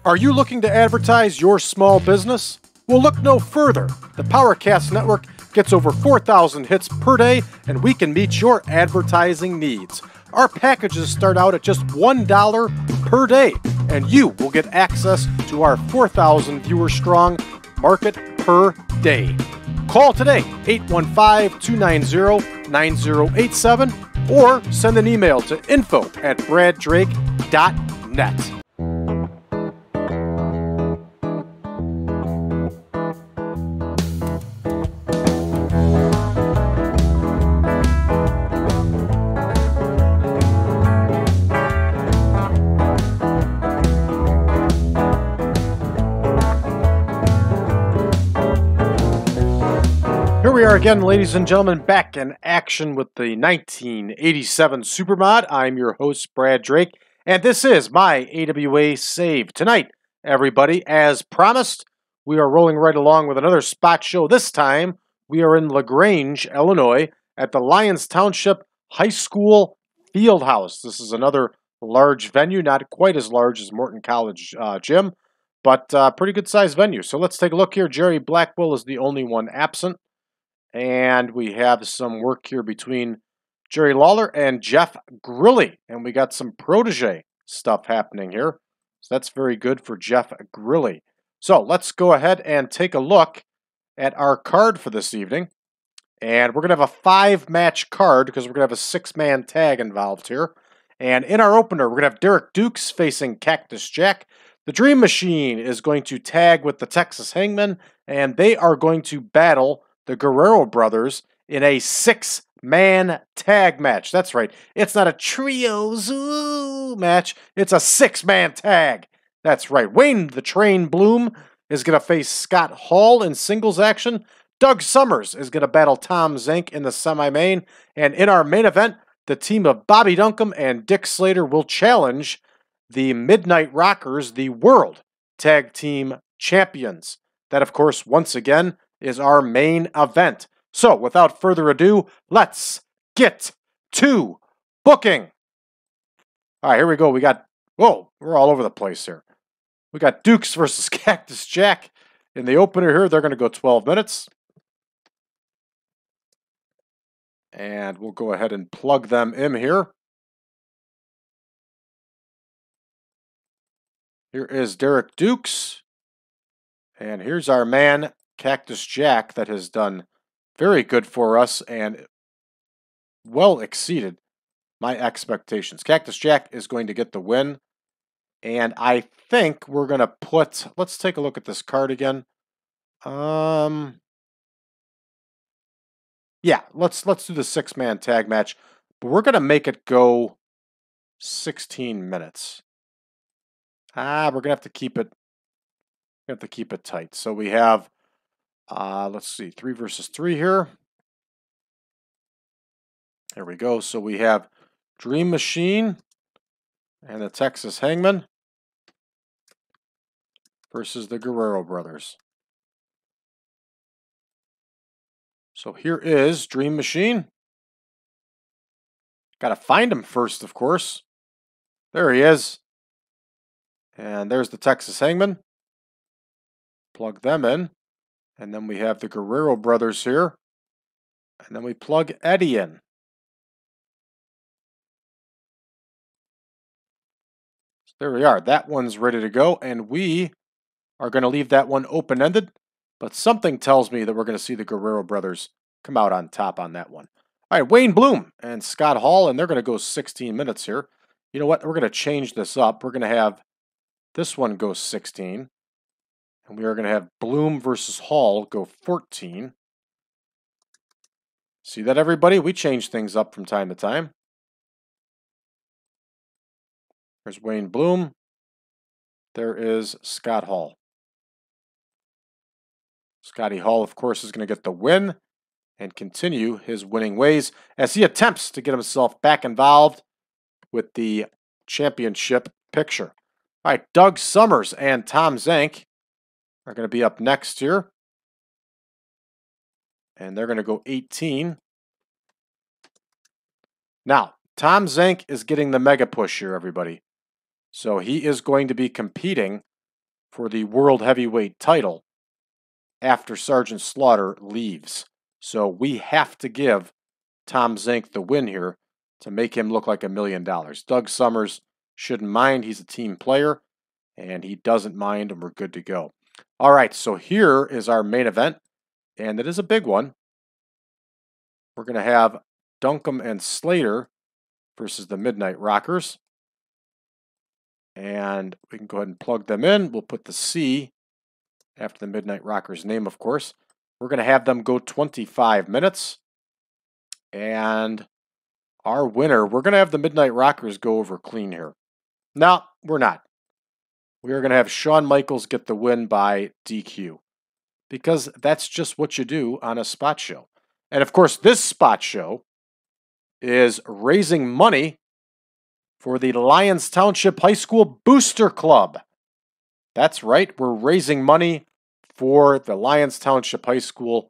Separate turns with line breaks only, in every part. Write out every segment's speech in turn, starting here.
Are you looking to advertise your small business? Well, look no further. The PowerCast Network gets over 4,000 hits per day, and we can meet your advertising needs. Our packages start out at just $1 per day, and you will get access to our 4,000 viewer strong market per day. Call today, 815-290-9087, or send an email to info@braddrake.net. Here we are again, ladies and gentlemen, back in action with the 1987 Supermod. I'm your host, Brad Drake, and this is my AWA Save. Tonight, everybody, as promised, we are rolling right along with another spot show. This time, we are in LaGrange, Illinois, at the LYONS Township High School Fieldhouse. This is another large venue, not quite as large as Morton College Gym, but pretty good-sized venue. So let's take a look here. Jerry Blackwell is the only one absent. And we have some work here between Jerry Lawler and Jeff Grilly. And we got some protege stuff happening here. So that's very good for Jeff Grilly. So let's go ahead and take a look at our card for this evening. And we're going to have a 5-match card because we're going to have a 6-man tag involved here. And in our opener, we're going to have Derrick Dukes facing Cactus Jack. The Dream Machine is going to tag with the Texas Hangmen. And they are going to battle the Guerrero brothers in a 6-man tag match. That's right. It's not a trios match. It's a 6-man tag. That's right. Wayne the Train Bloom is going to face Scott Hall in singles action. Doug Summers is going to battle Tom Zenk in the semi-main. And in our main event, the team of Bobby Duncum and Dick Slater will challenge the Midnight Rockers, the World Tag Team Champions. That, of course, once again, is our main event. So, without further ado, let's get to booking. All right, here we go. We got, whoa, we're all over the place here. We got Dukes versus Cactus Jack in the opener here. They're going to go 12 minutes. And we'll go ahead and plug them in here. Here is Derrick Dukes. And here's our man, Cactus Jack, that has done very good for us and well exceeded my expectations. Cactus Jack is going to get the win. And I think we're going to put, let's take a look at this card again. Yeah, let's do the 6-man tag match. But we're going to make it go 16 minutes. We're going to have to keep it tight. So we have let's see, 3 versus 3 here. There we go. So we have Dream Machine and the Texas Hangmen versus the Guerrero brothers. So here is Dream Machine. Got to find him first, of course. There he is. And there's the Texas Hangmen. Plug them in. And then we have the Guerrero brothers here. And then we plug Eddie in. So there we are. That one's ready to go. And we are going to leave that one open-ended. But something tells me that we're going to see the Guerrero brothers come out on top on that one. All right, Wayne Bloom and Scott Hall. And they're going to go 16 minutes here. You know what? We're going to change this up. We're going to have this one go 16. And we are going to have Bloom versus Hall go 14. See that, everybody? We change things up from time to time. There's Wayne Bloom. There is Scott Hall. Scotty Hall, of course, is going to get the win and continue his winning ways as he attempts to get himself back involved with the championship picture. All right, Doug Summers and Tom Zenk are going to be up next here. And they're going to go 18. Now, Tom Zenk is getting the mega push here, everybody. So he is going to be competing for the World Heavyweight title after Sergeant Slaughter leaves. So we have to give Tom Zenk the win here to make him look like $1 million. Doug Summers shouldn't mind. He's a team player, and he doesn't mind, and we're good to go. All right, so here is our main event, and it is a big one. We're going to have Duncum and Slater versus the Midnight Rockers. And we can go ahead and plug them in. We'll put the C after the Midnight Rockers name, of course. We're going to have them go 25 minutes. And our winner, we're going to have the Midnight Rockers go over clean here. No, we're not. We are going to have Shawn Michaels get the win by DQ. Because that's just what you do on a spot show. And of course, this spot show is raising money for the Lyons Township High School Booster Club. That's right, we're raising money for the Lyons Township High School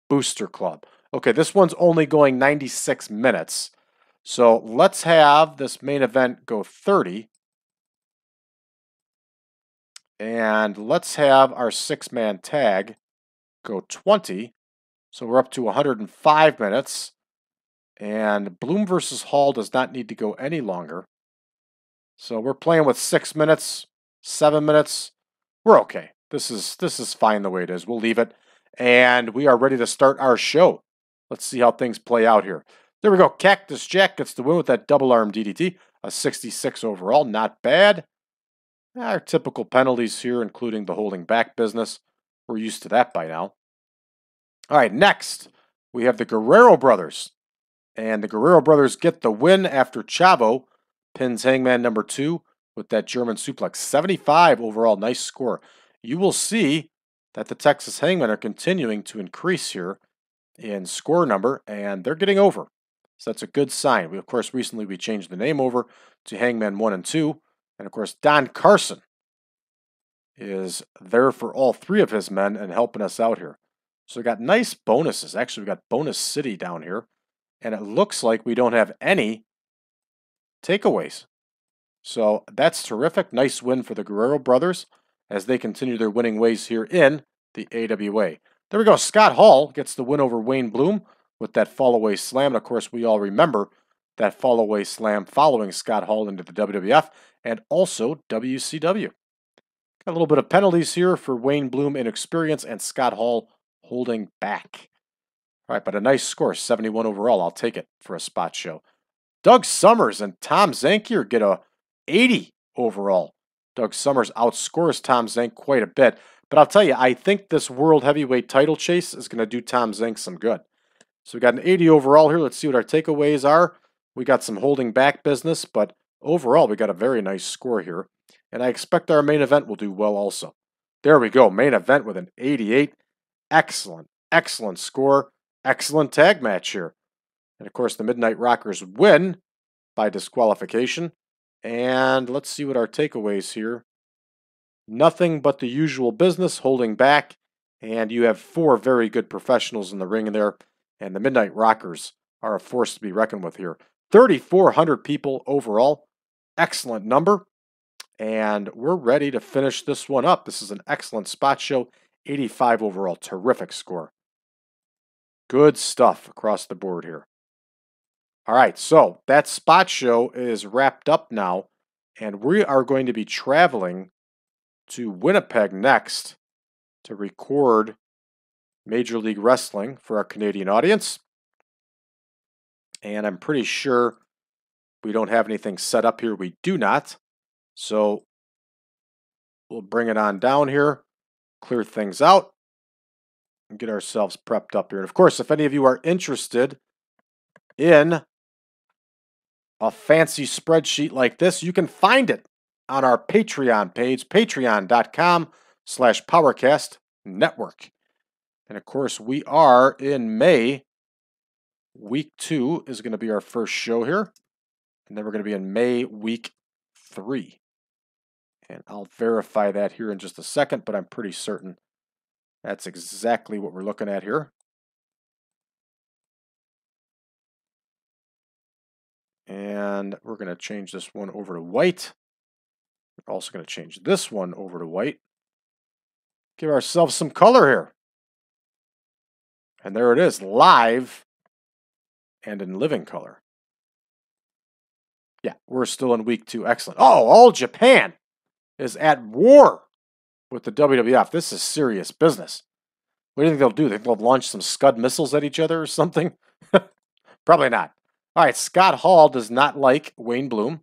Booster Club. Okay, this one's only going 96 minutes. So let's have this main event go 30. And let's have our 6-man tag go 20. So we're up to 105 minutes. And Bloom versus Hall does not need to go any longer. So we're playing with 6 minutes, 7 minutes. We're okay. This is fine the way it is. We'll leave it. And we are ready to start our show. Let's see how things play out here. There we go. Cactus Jack gets the win with that double arm DDT. A 66 overall. Not bad. Our typical penalties here, including the holding back business. We're used to that by now. All right, next, we have the Guerrero brothers. And the Guerrero brothers get the win after Chavo pins Hangman number 2 with that German suplex. 75 overall. Nice score. You will see that the Texas Hangmen are continuing to increase here in score number, and they're getting over. So that's a good sign. We, of course, recently we changed the name over to Hangman 1 and 2. And, of course, Don Carson is there for all 3 of his men and helping us out here. So we got nice bonuses. Actually, we got Bonus City down here. And it looks like we don't have any takeaways. So that's terrific. Nice win for the Guerrero brothers as they continue their winning ways here in the AWA. There we go. Scott Hall gets the win over Wayne Bloom with that fall-away slam. And of course, we all remember that fall-away slam following Scott Hall into the WWF and also WCW. Got a little bit of penalties here for Wayne Bloom inexperience and Scott Hall holding back. All right, but a nice score, 71 overall. I'll take it for a spot show. Doug Summers and Tom Zenk here get a 80 overall. Doug Summers outscores Tom Zenk quite a bit. But I'll tell you, I think this World Heavyweight title chase is going to do Tom Zenk some good. So we got an 80 overall here. Let's see what our takeaways are. We got some holding back business, but overall we got a very nice score here. And I expect our main event will do well also. There we go, main event with an 88. Excellent, excellent score. Excellent tag match here. And of course, the Midnight Rockers win by disqualification. And let's see what our takeaways here. Nothing but the usual business, holding back. And you have 4 very good professionals in the ring in there. And the Midnight Rockers are a force to be reckoned with here. 3,400 people overall. Excellent number. And we're ready to finish this one up. This is an excellent spot show. 85 overall. Terrific score. Good stuff across the board here. All right, so that spot show is wrapped up now, and we are going to be traveling to Winnipeg next to record Major League Wrestling for our Canadian audience. And I'm pretty sure we don't have anything set up here. We do not. So we'll bring it on down here, clear things out, and get ourselves prepped up here. And of course, if any of you are interested in a fancy spreadsheet like this, you can find it on our Patreon page, patreon.com/PowerCast Network. And of course, we are in May. Week 2 is going to be our first show here. And then we're going to be in May week 3. And I'll verify that here in just a second, but I'm pretty certain that's exactly what we're looking at here. And we're going to change this one over to white. We're also going to change this one over to white. Give ourselves some color here. And there it is, live and in living color. Yeah, we're still in week 2. Excellent. Oh, all Japan is at war with the WWF. This is serious business. What do you think they'll do? Think they'll launch some Scud missiles at each other or something? Probably not. All right, Scott Hall does not like Wayne Bloom.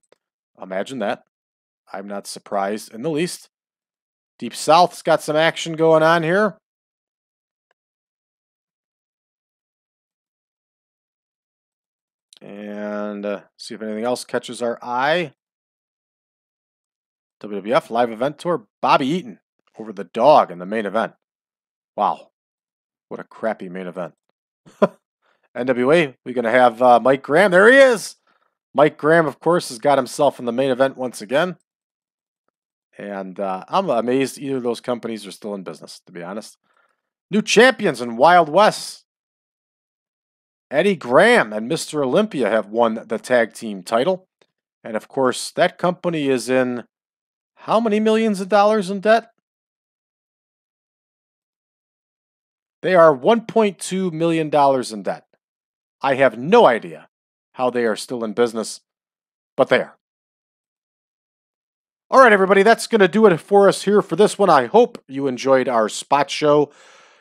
Imagine that. I'm not surprised in the least. Deep South's got some action going on here. And see if anything else catches our eye. WWF live event tour. Bobby Eaton over the dog in the main event. Wow. What a crappy main event. NWA, we're going to have Mike Graham. There he is. Mike Graham, of course, has got himself in the main event once again. And I'm amazed either of those companies are still in business, to be honest. New champions in Wild West. Eddie Graham and Mr. Olympia have won the tag team title. And of course, that company is in how many millions of dollars in debt? They are $1.2 million in debt. I have no idea how they are still in business, but they are. All right, everybody, that's going to do it for us here for this one. I hope you enjoyed our spot show.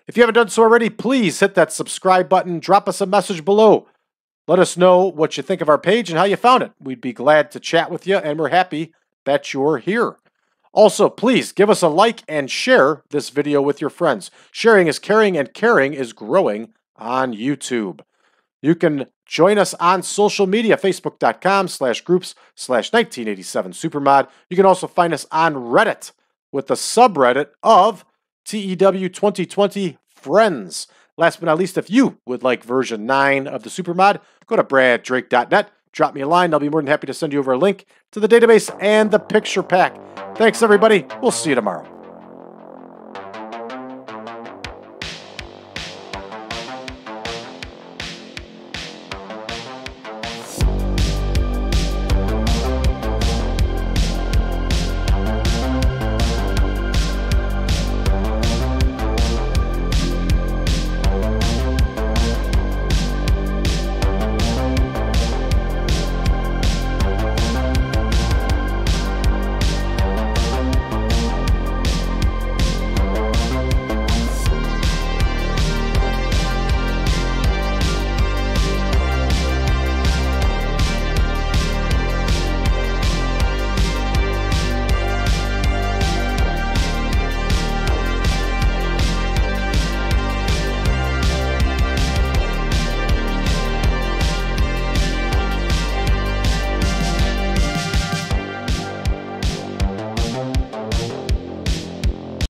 If you haven't done so already, please hit that subscribe button. Drop us a message below. Let us know what you think of our page and how you found it. We'd be glad to chat with you, and we're happy that you're here. Also, please give us a like and share this video with your friends. Sharing is caring, and caring is growing on YouTube. You can join us on social media, facebook.com/groups/1987supermod. You can also find us on Reddit with the subreddit of TEW 2020 Friends. Last but not least, if you would like version 9 of the Supermod, go to braddrake.net. Drop me a line. I'll be more than happy to send you over a link to the database and the picture pack. Thanks, everybody. We'll see you tomorrow.